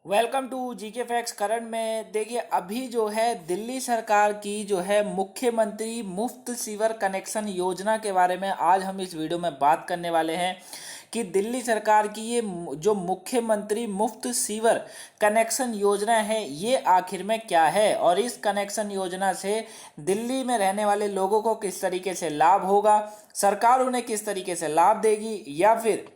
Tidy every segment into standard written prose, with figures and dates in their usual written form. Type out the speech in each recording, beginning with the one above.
Welcome to GK facts. Current में देखिए, अभी जो है दिल्ली सरकार की जो है मुख्यमंत्री मुफ्त सीवर कनेक्शन योजना के बारे में आज हम इस वीडियो में बात करने वाले हैं कि दिल्ली सरकार की ये जो मुख्यमंत्री मुफ्त सीवर कनेक्शन योजना है ये आखिर में क्या है और इस कनेक्शन योजना से दिल्ली में रहने वाले लोगों को किस तरीके से लाभ होगा, सरकार उन्हें किस तरीके से लाभ देगी या फिर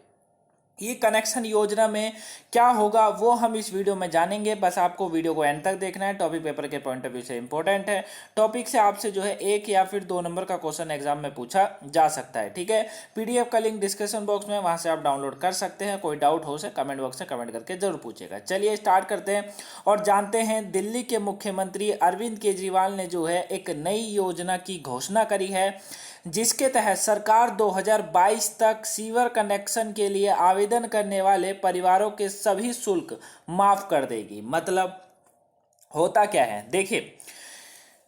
ये कनेक्शन योजना में क्या होगा वो हम इस वीडियो में जानेंगे। बस आपको वीडियो को एंड तक देखना है। टॉपिक पेपर के पॉइंट ऑफ व्यू से इंपॉर्टेंट है। टॉपिक से आपसे जो है 1 या फिर 2 नंबर का क्वेश्चन एग्जाम में पूछा जा सकता है। ठीक है, पीडीएफ का लिंक डिस्क्रिप्शन बॉक्स में, वहां से आप डाउनलोड कर सकते हैं। कोई डाउट हो से कमेंट बॉक्स में कमेंट करके जरूर पूछेगा। चलिए स्टार्ट करते हैं और जानते हैं दिल्ली के मुख्यमंत्री अरविंद केजरीवाल ने जो है एक नई योजना की घोषणा करी है जिसके तहत सरकार 2022 तक सीवर कनेक्शन के लिए आवेदन करने वाले परिवारों के सभी शुल्क माफ कर देगी। मतलब होता क्या है, देखिए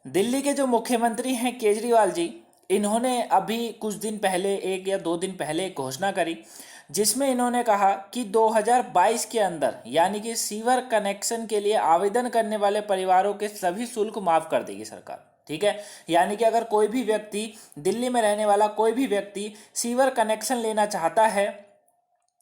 दिल्ली के जो मुख्यमंत्री हैं केजरीवाल जी, इन्होंने अभी कुछ दिन पहले 1 या 2 दिन पहले एक घोषणा करी जिसमें इन्होंने कहा कि 2022 के अंदर यानी कि सीवर कनेक्शन के लिए आवेदन करने वाले परिवारों के सभी शुल्क माफ कर देगी सरकार। ठीक है, यानी कि अगर कोई भी व्यक्ति, दिल्ली में रहने वाला कोई भी व्यक्ति सीवर कनेक्शन लेना चाहता है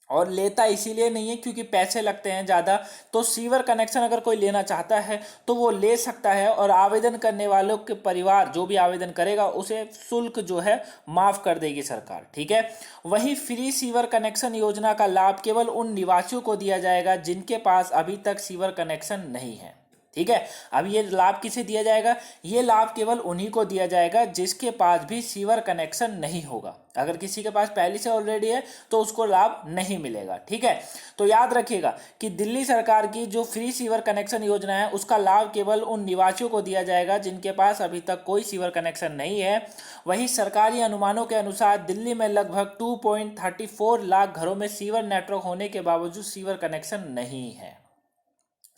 और लेता इसीलिए नहीं है क्योंकि पैसे लगते हैं ज़्यादा, तो सीवर कनेक्शन अगर कोई लेना चाहता है तो वो ले सकता है और आवेदन करने वालों के परिवार जो भी आवेदन करेगा उसे शुल्क जो है माफ़ कर देगी सरकार। ठीक है, वही फ्री सीवर कनेक्शन योजना का लाभ केवल उन निवासियों को दिया जाएगा जिनके पास अभी तक सीवर कनेक्शन नहीं है। ठीक है, अब ये लाभ किसे दिया जाएगा? ये लाभ केवल उन्हीं को दिया जाएगा जिसके पास भी सीवर कनेक्शन नहीं होगा। अगर किसी के पास पहले से ऑलरेडी है तो उसको लाभ नहीं मिलेगा। ठीक है, तो याद रखिएगा कि दिल्ली सरकार की जो फ्री सीवर कनेक्शन योजना है उसका लाभ केवल उन निवासियों को दिया जाएगा जिनके पास अभी तक कोई सीवर कनेक्शन नहीं है। वहीं सरकारी अनुमानों के अनुसार दिल्ली में लगभग 2.34 लाख घरों में सीवर नेटवर्क होने के बावजूद सीवर कनेक्शन नहीं है।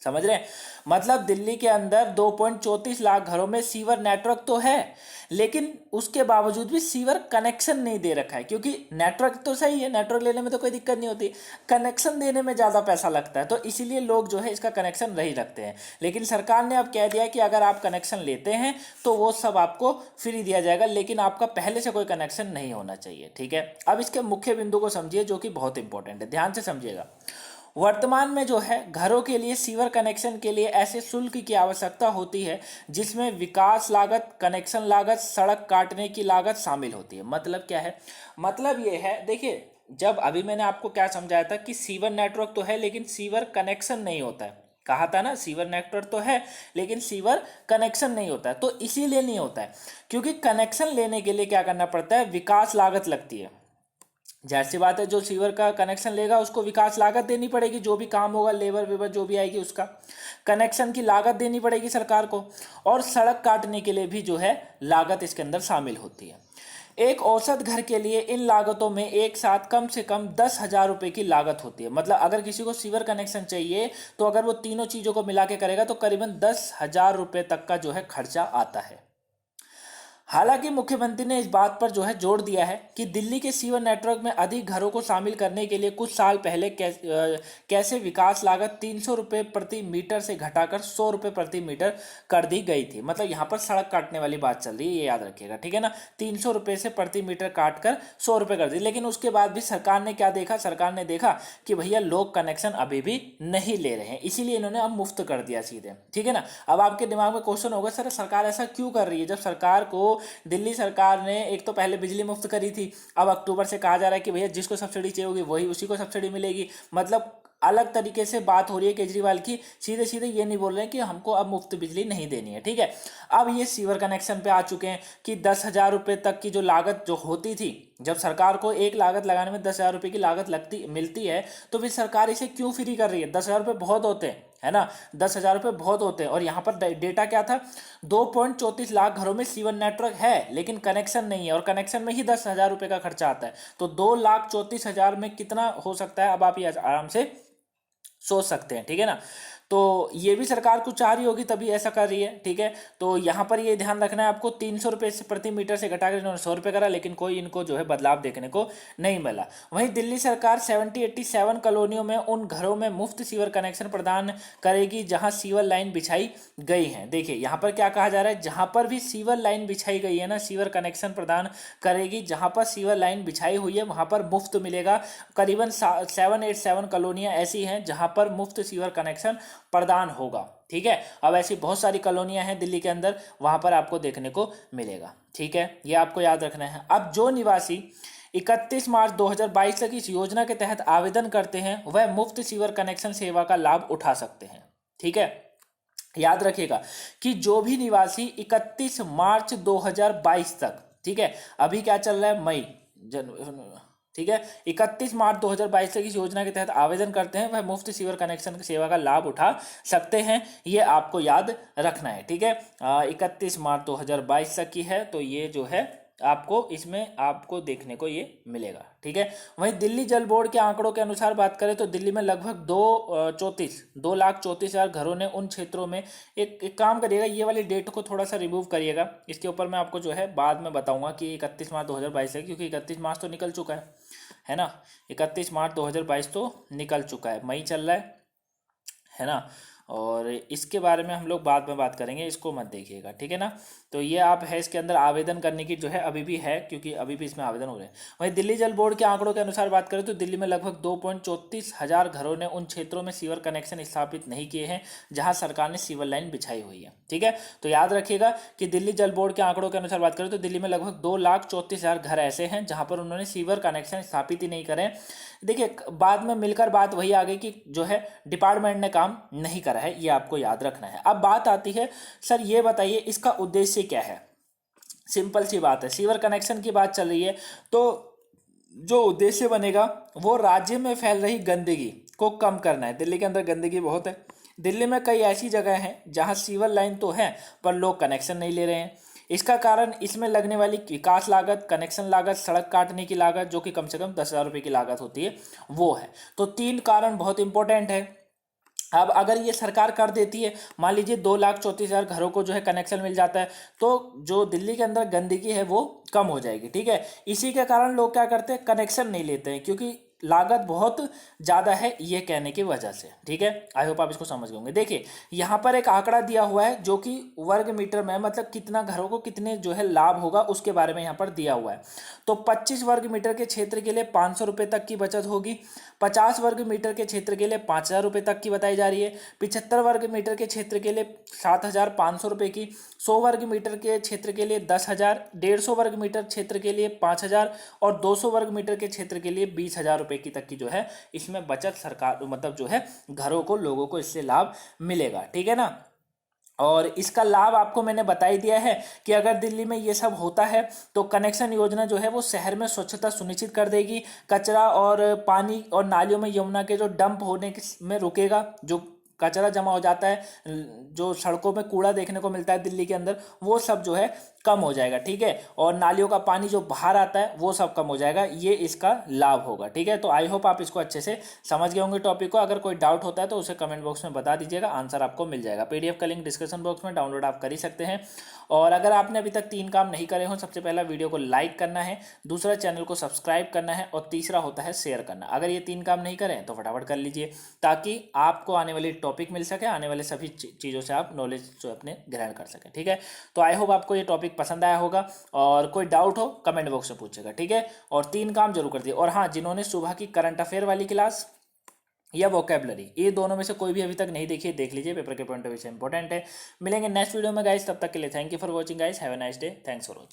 समझ रहे हैं? मतलब दिल्ली के अंदर 2.34 लाख घरों में सीवर नेटवर्क तो है लेकिन उसके बावजूद भी सीवर कनेक्शन नहीं दे रखा है, क्योंकि नेटवर्क तो सही है, नेटवर्क लेने में तो कोई दिक्कत नहीं होती, कनेक्शन देने में ज़्यादा पैसा लगता है, तो इसीलिए लोग जो है इसका कनेक्शन नहीं रखते हैं। लेकिन सरकार ने अब कह दिया कि अगर आप कनेक्शन लेते हैं तो वो सब आपको फ्री दिया जाएगा, लेकिन आपका पहले से कोई कनेक्शन नहीं होना चाहिए। ठीक है, अब इसके मुख्य बिंदु को समझिए जो कि बहुत इंपॉर्टेंट है, ध्यान से समझिएगा। वर्तमान में जो है घरों के लिए सीवर कनेक्शन के लिए ऐसे शुल्क की आवश्यकता होती है जिसमें विकास लागत, कनेक्शन लागत, सड़क काटने की लागत शामिल होती है। मतलब क्या है? मतलब ये है, देखिए जब अभी मैंने आपको क्या समझाया था कि सीवर नेटवर्क तो है लेकिन सीवर कनेक्शन नहीं होता है, कहा था ना सीवर नेटवर्क तो है लेकिन सीवर कनेक्शन नहीं होता है। तो इसीलिए नहीं होता है क्योंकि कनेक्शन लेने के लिए क्या करना पड़ता है? विकास लागत लगती है। जाहिर सी बात है, जो सीवर का कनेक्शन लेगा उसको विकास लागत देनी पड़ेगी, जो भी काम होगा, लेबर वेबर जो भी आएगी उसका कनेक्शन की लागत देनी पड़ेगी सरकार को, और सड़क काटने के लिए भी जो है लागत इसके अंदर शामिल होती है। एक औसत घर के लिए इन लागतों में एक साथ कम से कम 10,000 रुपये की लागत होती है। मतलब अगर किसी को सीवर कनेक्शन चाहिए तो अगर वो तीनों चीज़ों को मिला के करेगा तो करीबन 10,000 रुपये तक का जो है खर्चा आता है। हालांकि मुख्यमंत्री ने इस बात पर जो है जोर दिया है कि दिल्ली के सीवर नेटवर्क में अधिक घरों को शामिल करने के लिए कुछ साल पहले कैसे विकास लागत 300 रुपये प्रति मीटर से घटाकर 100 रुपये प्रति मीटर कर दी गई थी। मतलब यहाँ पर सड़क काटने वाली बात चल रही है, ये याद रखिएगा। ठीक है ना, 300 रुपये से प्रति मीटर काट कर 100 रुपये कर दी, लेकिन उसके बाद भी सरकार ने क्या देखा? सरकार ने देखा कि भैया लोग कनेक्शन अभी भी नहीं ले रहे हैं, इसीलिए इन्होंने अब मुफ्त कर दिया सीधे। ठीक है ना, अब आपके दिमाग में क्वेश्चन होगा, सर सरकार ऐसा क्यों कर रही है जब सरकार को, दिल्ली सरकार ने एक तो पहले बिजली मुफ्त करी थी, अब अक्टूबर से कहा जा रहा है कि भैया जिसको सब्सिडी चाहिए होगी वही उसी को सब्सिडी मिलेगी। मतलब अलग तरीके से बात हो रही है केजरीवाल की, सीधे सीधे ये नहीं बोल रहे हैं कि हमको अब मुफ्त बिजली नहीं देनी है। ठीक है, अब ये सीवर कनेक्शन पे आ चुके हैं कि 10,000 रुपये तक की जो लागत जो होती थी, जब सरकार को एक लागत लगाने में 10,000 रुपये की लागत मिलती है तो फिर सरकार इसे क्यों फ्री कर रही है? 10,000 रुपये बहुत होते हैं, है ना, 10,000 रुपये बहुत होते हैं। और यहाँ पर डेटा क्या था? 2.34 लाख घरों में सीवर नेटवर्क है लेकिन कनेक्शन नहीं है, और कनेक्शन में ही 10,000 रुपये का खर्चा आता है, तो 2,34,000 में कितना हो सकता है? अब आप ये आराम से सोच सकते हैं। ठीक है ना, तो ये भी सरकार कुछ चाह रही होगी तभी ऐसा कर रही है, ठीक है। तो यहाँ पर ये ध्यान रखना है आपको, 300 रुपये से प्रति मीटर से घटाकर इन्होंने 100 रुपये करा, लेकिन कोई इनको जो है बदलाव देखने को नहीं मिला। वहीं दिल्ली सरकार 87 कॉलोनियों में उन घरों में मुफ्त सीवर कनेक्शन प्रदान करेगी जहां सीवर लाइन बिछाई गई है। देखिए यहाँ पर क्या कहा जा रहा है, जहां पर भी सीवर लाइन बिछाई गई है ना, सीवर कनेक्शन प्रदान करेगी। जहां पर सीवर लाइन बिछाई हुई है वहां पर मुफ्त मिलेगा। करीबन 787 कॉलोनियां ऐसी हैं जहां पर मुफ्त सीवर कनेक्शन प्रदान होगा, ठीक है। अब ऐसी बहुत सारी कॉलोनियां हैं दिल्ली के अंदर, वहां पर आपको देखने को मिलेगा, ठीक है। ये आपको याद रखना है। अब जो निवासी 31 मार्च 2022 तक इस योजना के तहत आवेदन करते हैं वह मुफ्त सीवर कनेक्शन सेवा का लाभ उठा सकते हैं, ठीक है। याद रखिएगा कि जो भी निवासी 31 मार्च 2022 तक, ठीक है, अभी क्या चल रहा है, मई, ठीक है, 31 मार्च 2022 तक इस योजना के तहत आवेदन करते हैं वह मुफ्त सीवर कनेक्शन सेवा का लाभ उठा सकते हैं। ये आपको याद रखना है, ठीक है। 31 मार्च 2022 तक की है, तो ये जो है आपको इसमें आपको देखने को ये मिलेगा, ठीक है। वहीं दिल्ली जल बोर्ड के आंकड़ों के अनुसार बात करें तो दिल्ली में लगभग 2,34,00,000 घरों ने उन क्षेत्रों में एक काम करिएगा, ये वाली डेट को थोड़ा सा रिमूव करिएगा। इसके ऊपर मैं आपको जो है बाद में बताऊंगा कि 31 मार्च 2022 है, क्योंकि 31 मार्च तो निकल चुका है ना। 31 मार्च 2022 तो निकल चुका है, मई चल रहा है ना। और इसके बारे में हम लोग बाद में बात करेंगे, इसको मत देखिएगा, ठीक है ना। तो ये आप है इसके अंदर आवेदन करने की जो है अभी भी है, क्योंकि अभी भी इसमें आवेदन हो रहे हैं। वहीं दिल्ली जल बोर्ड के आंकड़ों के अनुसार बात करें तो दिल्ली में लगभग 2,34,000 घरों ने उन क्षेत्रों में सीवर कनेक्शन स्थापित नहीं किए हैं जहां सरकार ने सीवर लाइन बिछाई हुई है, ठीक है। तो याद रखिएगा कि दिल्ली जल बोर्ड के आंकड़ों के अनुसार बात करें तो दिल्ली में लगभग 2,34,000 घर ऐसे हैं जहां पर उन्होंने सीवर कनेक्शन स्थापित ही नहीं करे। देखिए बाद में मिलकर बात वही आ गई कि जो है डिपार्टमेंट ने काम नहीं करा है, ये आपको याद रखना है। अब बात आती है, सर ये बताइए इसका उद्देश्य क्या है। सिंपल सी बात है, सीवर कनेक्शन की बात चल रही है तो जो उद्देश्य बनेगा वो राज्य में फैल रही गंदगी को कम करना है। दिल्ली के अंदर गंदगी बहुत है। दिल्ली में कई ऐसी जगह हैं जहां सीवर लाइन तो है पर लोग कनेक्शन नहीं ले रहे हैं। इसका कारण इसमें लगने वाली विकास लागत, कनेक्शन लागत, सड़क काटने की लागत जो कि कम से कम 10,000 रुपये की लागत होती है, वो है। तो 3 कारण बहुत इंपॉर्टेंट है। अब अगर ये सरकार कर देती है, मान लीजिए 2,34,000 घरों को जो है कनेक्शन मिल जाता है, तो जो दिल्ली के अंदर गंदगी है वो कम हो जाएगी, ठीक है। इसी के कारण लोग क्या करते हैं, कनेक्शन नहीं लेते हैं, क्योंकि लागत बहुत ज़्यादा है ये कहने की वजह से, ठीक है। आई होप आप इसको समझ गए होंगे। देखिए यहाँ पर एक आंकड़ा दिया हुआ है जो कि वर्ग मीटर में, मतलब कितना घरों को कितने जो है लाभ होगा उसके बारे में यहाँ पर दिया हुआ है। तो 25 वर्ग मीटर के क्षेत्र के लिए 500 रुपये तक की बचत होगी, 50 वर्ग मीटर के क्षेत्र के लिए 5,000 रुपये तक की बताई जा रही है, 75 वर्ग मीटर के क्षेत्र के लिए 7,500 रुपये की, 100 वर्ग मीटर के क्षेत्र के लिए 10,000, 150 वर्ग मीटर क्षेत्र के लिए 5,000 और 200 वर्ग मीटर के क्षेत्र के लिए 20,000 रुपये की तक की जो है इसमें बचत सरकार, मतलब जो है घरों को, लोगों को इससे लाभ मिलेगा, ठीक है ना। और इसका लाभ आपको मैंने बता ही दिया है कि अगर दिल्ली में ये सब होता है तो कनेक्शन योजना जो है वो शहर में स्वच्छता सुनिश्चित कर देगी, कचरा और पानी और नालियों में यमुना के जो डंप होने में रुकेगा, जो कचरा जमा हो जाता है, जो सड़कों में कूड़ा देखने को मिलता है दिल्ली के अंदर, वो सब जो है कम हो जाएगा, ठीक है। और नालियों का पानी जो बाहर आता है वो सब कम हो जाएगा, ये इसका लाभ होगा, ठीक है। तो आई होप आप इसको अच्छे से समझ गए होंगे टॉपिक को। अगर कोई डाउट होता है तो उसे कमेंट बॉक्स में बता दीजिएगा, आंसर आपको मिल जाएगा। PDF का लिंक डिस्क्रिप्शन बॉक्स में डाउनलोड आप कर ही सकते हैं। और अगर आपने अभी तक 3 काम नहीं करे हों, सबसे पहला वीडियो को लाइक करना है, दूसरा चैनल को सब्सक्राइब करना है और तीसरा होता है शेयर करना। अगर ये 3 काम नहीं करें तो फटाफट कर लीजिए, ताकि आपको आने वाली टॉपिक मिल सके, आने वाले सभी चीज़ों से आप नॉलेज जो अपने ग्रहण कर सकें, ठीक है। तो आई होप आपको ये टॉपिक पसंद आया होगा, और कोई डाउट हो कमेंट बॉक्स में पूछेगा, ठीक है। और 3 काम जरूर कर दिए। और हाँ, जिन्होंने सुबह की करंट अफेयर वाली क्लास या वोकेबलरी, ये दोनों में से कोई भी अभी तक नहीं देखी है, देख लीजिए, पेपर के पॉइंट ऑफ व्यू से इंपॉर्टेंट है। मिलेंगे नेक्स्ट वीडियो में गाइस, तब तक के लिए thank you for watching guys, have a nice day, thanks for watching.